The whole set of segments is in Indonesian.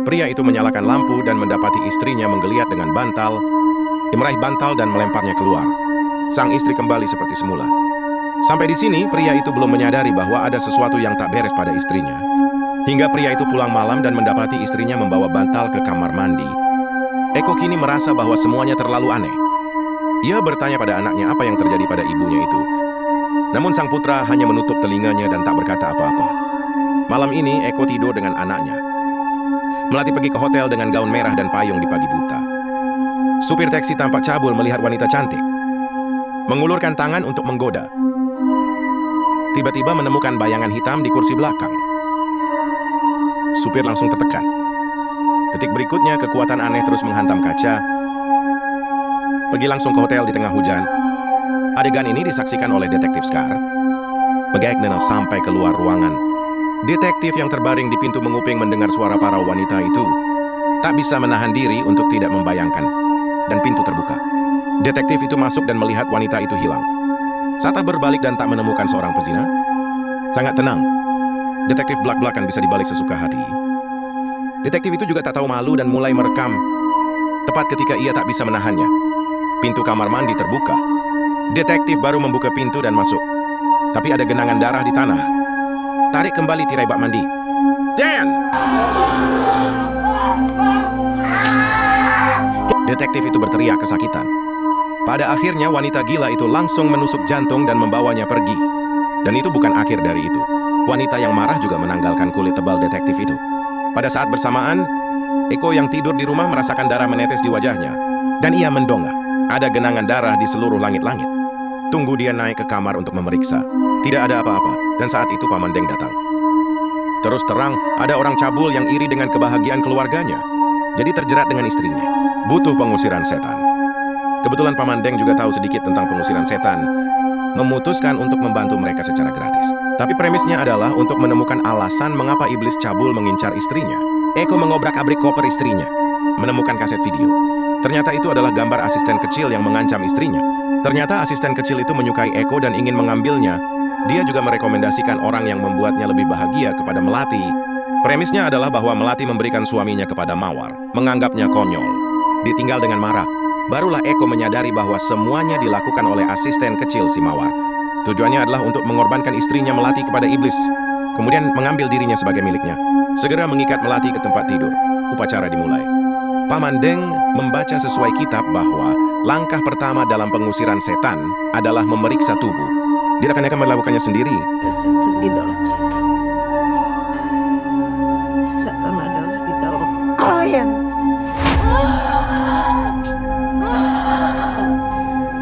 Pria itu menyalakan lampu dan mendapati istrinya menggeliat dengan bantal. Ia meraih bantal dan melemparnya keluar. Sang istri kembali seperti semula. Sampai di sini, pria itu belum menyadari bahwa ada sesuatu yang tak beres pada istrinya. Hingga pria itu pulang malam dan mendapati istrinya membawa bantal ke kamar mandi. Eko kini merasa bahwa semuanya terlalu aneh. Ia bertanya pada anaknya apa yang terjadi pada ibunya itu. Namun sang putra hanya menutup telinganya dan tak berkata apa-apa. Malam ini, Eko tidur dengan anaknya. Melati pergi ke hotel dengan gaun merah dan payung di pagi buta. Supir taksi tampak cabul melihat wanita cantik. Mengulurkan tangan untuk menggoda. Tiba-tiba menemukan bayangan hitam di kursi belakang. Supir langsung tertekan. Detik berikutnya, kekuatan aneh terus menghantam kaca. Pergi langsung ke hotel di tengah hujan. Adegan ini disaksikan oleh detektif Scar. Megagnen sampai keluar ruangan. Detektif yang terbaring di pintu menguping mendengar suara para wanita itu. Tak bisa menahan diri untuk tidak membayangkan. Dan pintu terbuka. Detektif itu masuk dan melihat wanita itu hilang. Saat berbalik dan tak menemukan seorang pezina, sangat tenang. Detektif belak-belakan bisa dibalik sesuka hati. Detektif itu juga tak tahu malu dan mulai merekam. Tepat ketika ia tak bisa menahannya. Pintu kamar mandi terbuka. Detektif baru membuka pintu dan masuk. Tapi ada genangan darah di tanah. Tarik kembali tirai bak mandi. Dan! Detektif itu berteriak kesakitan. Pada akhirnya wanita gila itu langsung menusuk jantung dan membawanya pergi. Dan itu bukan akhir dari itu. Wanita yang marah juga menanggalkan kulit tebal detektif itu. Pada saat bersamaan, Eko yang tidur di rumah merasakan darah menetes di wajahnya. Dan ia mendongak. Ada genangan darah di seluruh langit-langit. Tunggu dia naik ke kamar untuk memeriksa. Tidak ada apa-apa. Dan saat itu Paman Deng datang. Terus terang, ada orang cabul yang iri dengan kebahagiaan keluarganya. Jadi terjerat dengan istrinya. Butuh pengusiran setan. Kebetulan Paman Deng juga tahu sedikit tentang pengusiran setan. Memutuskan untuk membantu mereka secara gratis. Tapi premisnya adalah untuk menemukan alasan mengapa iblis cabul mengincar istrinya. Eko mengobrak-abrik koper istrinya. Menemukan kaset video. Ternyata itu adalah gambar asisten kecil yang mengancam istrinya. Ternyata asisten kecil itu menyukai Eko dan ingin mengambilnya. Dia juga merekomendasikan orang yang membuatnya lebih bahagia kepada Melati. Premisnya adalah bahwa Melati memberikan suaminya kepada Mawar, menganggapnya konyol. Ditinggal dengan marah. Barulah Eko menyadari bahwa semuanya dilakukan oleh asisten kecil si Mawar. Tujuannya adalah untuk mengorbankan istrinya Melati kepada iblis. Kemudian mengambil dirinya sebagai miliknya. Segera mengikat Melati ke tempat tidur. Upacara dimulai. Paman Deng membaca sesuai kitab bahwa langkah pertama dalam pengusiran setan adalah memeriksa tubuh. Dia akan melakukannya sendiri. Setan di dalam situ. Setan adalah di dalam kalian.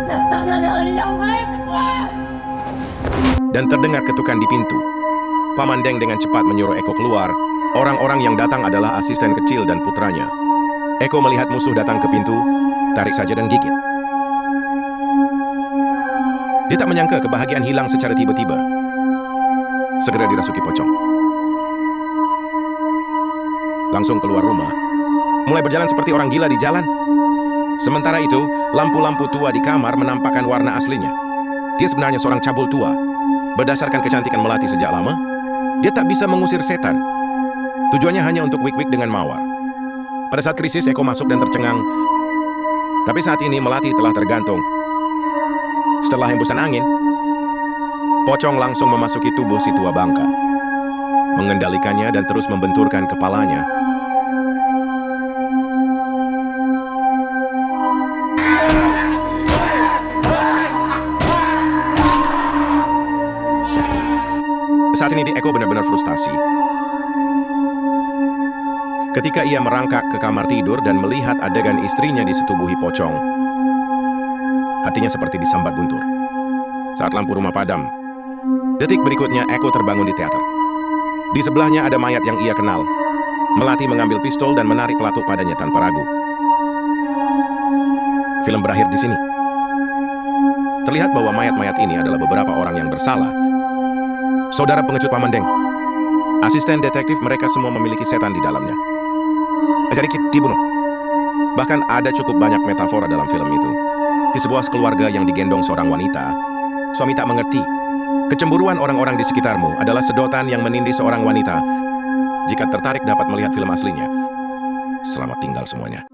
Setan adalah di dalam kalian semua. Dan terdengar ketukan di pintu. Paman Deng dengan cepat menyuruh Eko keluar. Orang-orang yang datang adalah asisten kecil dan putranya. Eko melihat musuh datang ke pintu, tarik saja dan gigit. Dia tak menyangka kebahagiaan hilang secara tiba-tiba. Segera dirasuki pocong. Langsung keluar rumah. Mulai berjalan seperti orang gila di jalan. Sementara itu, lampu-lampu tua di kamar menampakkan warna aslinya. Dia sebenarnya seorang cabul tua. Berdasarkan kecantikan Melati sejak lama, dia tak bisa mengusir setan. Tujuannya hanya untuk wik-wik dengan Mawar. Pada saat krisis, Eko masuk dan tercengang. Tapi saat ini Melati telah tergantung. Setelah hembusan angin, pocong langsung memasuki tubuh si tua bangka. Mengendalikannya dan terus membenturkan kepalanya. Saat ini Eko benar-benar frustasi. Ketika ia merangkak ke kamar tidur dan melihat adegan istrinya disetubuhi pocong, hatinya seperti disambar guntur. Saat lampu rumah padam, detik berikutnya Eko terbangun di teater. Di sebelahnya ada mayat yang ia kenal. Melati mengambil pistol dan menarik pelatuk padanya tanpa ragu. Film berakhir di sini. Terlihat bahwa mayat-mayat ini adalah beberapa orang yang bersalah. Saudara pengecut Paman Deng, asisten detektif mereka semua memiliki setan di dalamnya. Jadi dibunuh. Bahkan ada cukup banyak metafora dalam film itu. Di sebuah keluarga yang digendong seorang wanita, suami tak mengerti. Kecemburuan orang-orang di sekitarmu adalah sedotan yang menindih seorang wanita. Jika tertarik dapat melihat film aslinya. Selamat tinggal semuanya.